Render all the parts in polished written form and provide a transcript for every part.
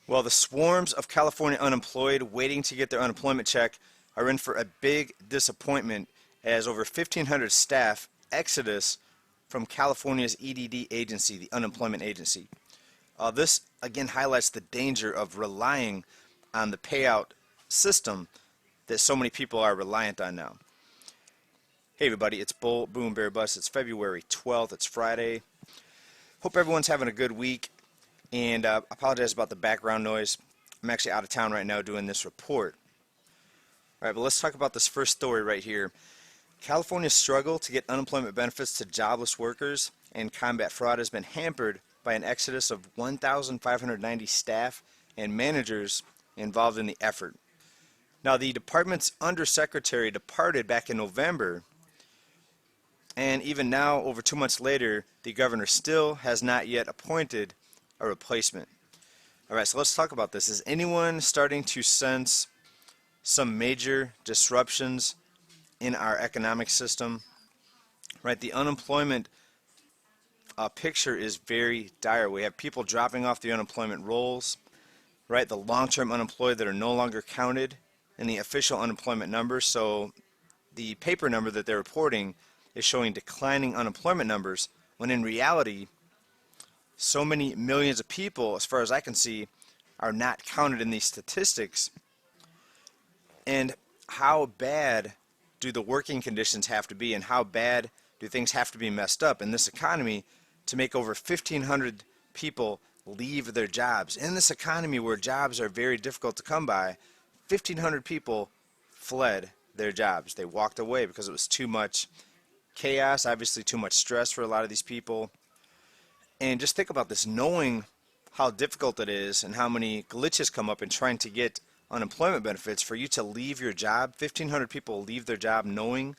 Well, the swarms of California unemployed waiting to get their unemployment check are in for a big disappointment as over 1,500 staff exodus from California's EDD agency, the unemployment agency. This again highlights the danger of relying on the payout system that so many people are reliant on now. Hey everybody, it's Bull Boom Bear Bust. It's February 12th. It's Friday. Hope everyone's having a good week. And apologize about the background noise. I'm actually out of town right now doing this report. All right, but let's talk about this first story right here. California's struggle to get unemployment benefits to jobless workers and combat fraud has been hampered by an exodus of 1,590 staff and managers involved in the effort. Now, the department's undersecretary departed back in November, and even now, over 2 months later, the governor still has not yet appointed a replacement. All right, so let's talk about this. Is anyone starting to sense some major disruptions in our economic system? Right, the unemployment picture is very dire. We have people dropping off the unemployment rolls, right? The long-term unemployed that are no longer counted in the official unemployment numbers. So the paper number that they're reporting is showing declining unemployment numbers, when in reality, so many millions of people, as far as I can see, are not counted in these statistics. And how bad do the working conditions have to be, and how bad do things have to be messed up in this economy to make over 1,500 people leave their jobs? In this economy where jobs are very difficult to come by, 1,500 people fled their jobs. They walked away because it was too much chaos, obviously too much stress for a lot of these people. And just think about this, knowing how difficult it is and how many glitches come up in trying to get unemployment benefits. For you to leave your job, 1,500 people leave their job knowing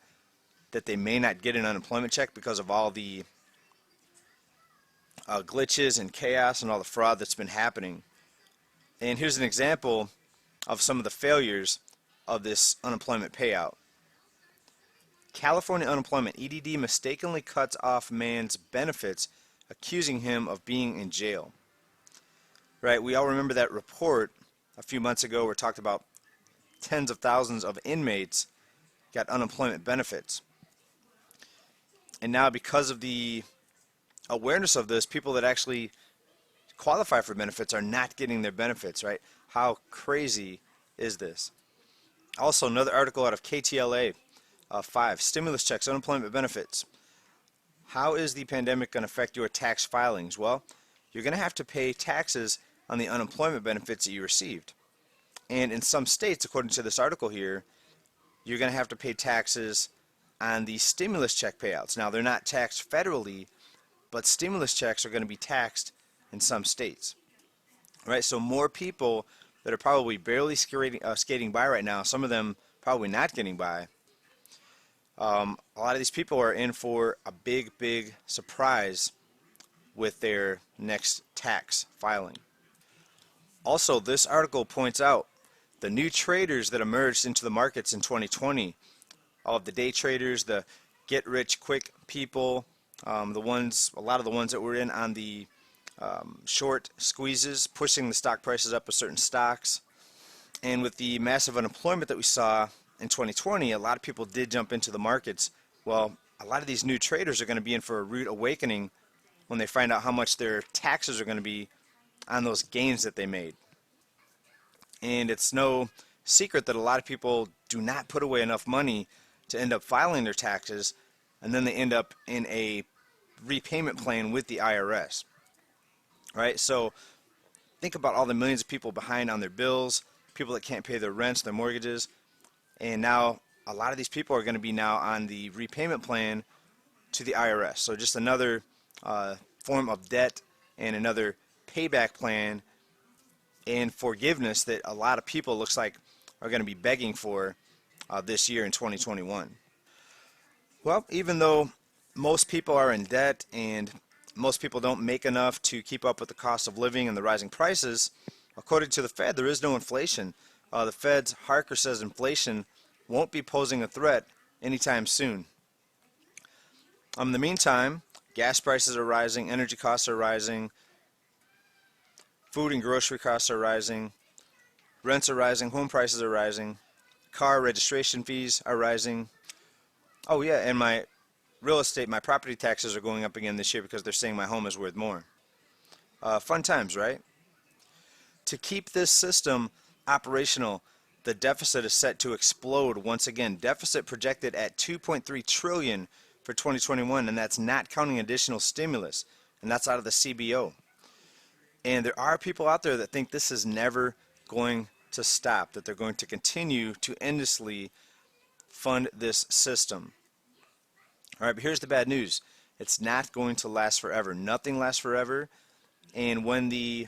that they may not get an unemployment check because of all the glitches and chaos and all the fraud that's been happening. And here's an example of some of the failures of this unemployment payout. California unemployment, EDD mistakenly cuts off man's benefits, accusing him of being in jail. Right, we all remember that report a few months ago where it talked about tens of thousands of inmates got unemployment benefits. And now, because of the awareness of this, people that actually qualify for benefits are not getting their benefits, right? How crazy is this? Also, another article out of KTLA 5, stimulus checks, unemployment benefits. How is the pandemic going to affect your tax filings? Well, you're going to have to pay taxes on the unemployment benefits that you received. And in some states, according to this article here, you're going to have to pay taxes on the stimulus check payouts. Now, they're not taxed federally, but stimulus checks are going to be taxed in some states. Right? So more people that are probably barely skating by right now, some of them probably not getting by, a lot of these people are in for a big, big surprise with their next tax filing. Also, this article points out the new traders that emerged into the markets in 2020. All of the day traders, the get-rich-quick people, a lot of the ones that were in on the short squeezes, pushing the stock prices up of certain stocks. And with the massive unemployment that we saw in 2020, a lot of people did jump into the markets. Well, a lot of these new traders are going to be in for a rude awakening when they find out how much their taxes are going to be on those gains that they made. And it's no secret that a lot of people do not put away enough money to end up filing their taxes, and then they end up in a repayment plan with the IRS. Right? So think about all the millions of people behind on their bills, people that can't pay their rents, their mortgages. And now a lot of these people are going to be now on the repayment plan to the IRS. So just another form of debt and another payback plan and forgiveness that a lot of people, looks like, are going to be begging for this year in 2021. Well, even though most people are in debt and most people don't make enough to keep up with the cost of living and the rising prices, according to the Fed, there is no inflation. The Fed's Harker says inflation won't be posing a threat anytime soon. In the meantime, gas prices are rising, energy costs are rising, Food and grocery costs are rising. Rents are rising. Home prices are rising. Car registration fees are rising. Oh yeah, and my real estate, my property taxes are going up again this year because they're saying my home is worth more. Fun times, right? To keep this system operational, the deficit is set to explode once again. Deficit projected at 2.3 trillion for 2021, and that's not counting additional stimulus, and that's out of the CBO. And there are people out there that think this is never going to stop, that they're going to continue to endlessly fund this system. All right, but here's the bad news. It's not going to last forever. Nothing lasts forever. And when the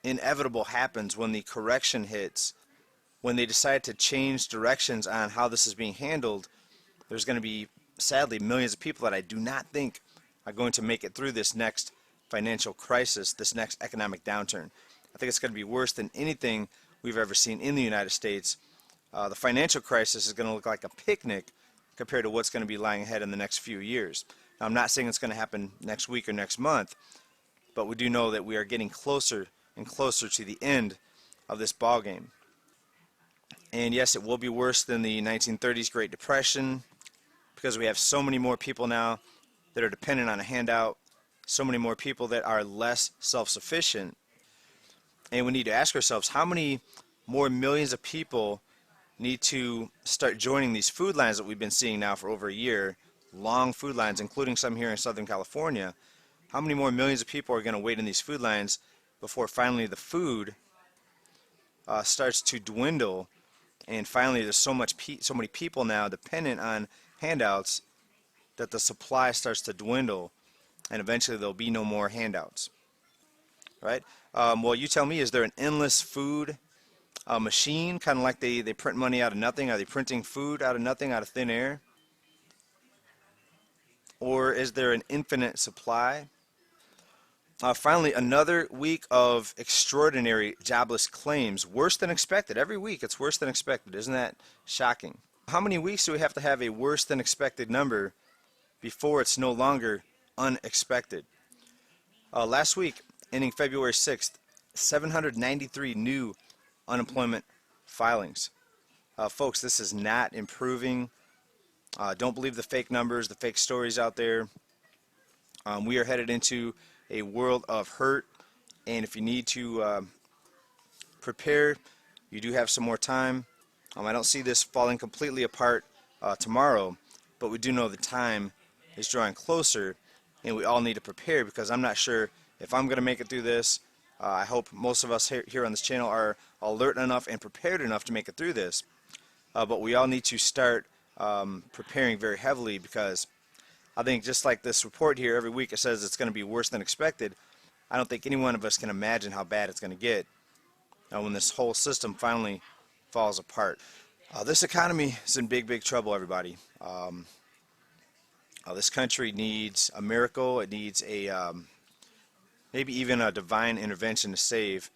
inevitable happens, when the correction hits, when they decide to change directions on how this is being handled, there's going to be, sadly, millions of people that I do not think are going to make it through this next financial crisis, this next economic downturn. I think it's going to be worse than anything we've ever seen in the United States. The financial crisis is going to look like a picnic compared to what's going to be lying ahead in the next few years. Now, I'm not saying it's going to happen next week or next month, but we do know that we are getting closer and closer to the end of this ball game. And yes, it will be worse than the 1930s Great Depression because we have so many more people now that are dependent on a handout, so many more people that are less self-sufficient. And we need to ask ourselves, how many more millions of people need to start joining these food lines that we've been seeing now for over a year, long food lines, including some here in Southern California. How many more millions of people are going to wait in these food lines before finally the food starts to dwindle, and finally there's so many people now dependent on handouts that the supply starts to dwindle, and eventually there'll be no more handouts, right? Well, you tell me, is there an endless food machine, kind of like they print money out of nothing? Are they printing food out of nothing, out of thin air? Or is there an infinite supply? Finally, another week of extraordinary jobless claims, worse than expected. Every week it's worse than expected. Isn't that shocking? How many weeks do we have to have a worse than expected number before it's no longer unexpected? Last week, ending February 6th, 793 new unemployment filings. Folks, this is not improving. Don't believe the fake numbers, the fake stories out there. We are headed into a world of hurt, and if you need to prepare, you do have some more time. I don't see this falling completely apart tomorrow, but we do know the time is drawing closer, and we all need to prepare, because I'm not sure if I'm going to make it through this. I hope most of us here on this channel are alert enough and prepared enough to make it through this, but we all need to start preparing very heavily, because I think just like this report here, every week it says it's going to be worse than expected. I don't think any one of us can imagine how bad it's going to get when this whole system finally falls apart. This economy is in big, big trouble, everybody. This country needs a miracle. It needs a maybe even a divine intervention to save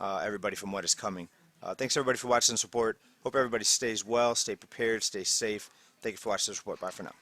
everybody from what is coming. Thanks everybody for watching and support. Hope everybody stays well, stay prepared, stay safe. Thank you for watching this report. Bye for now.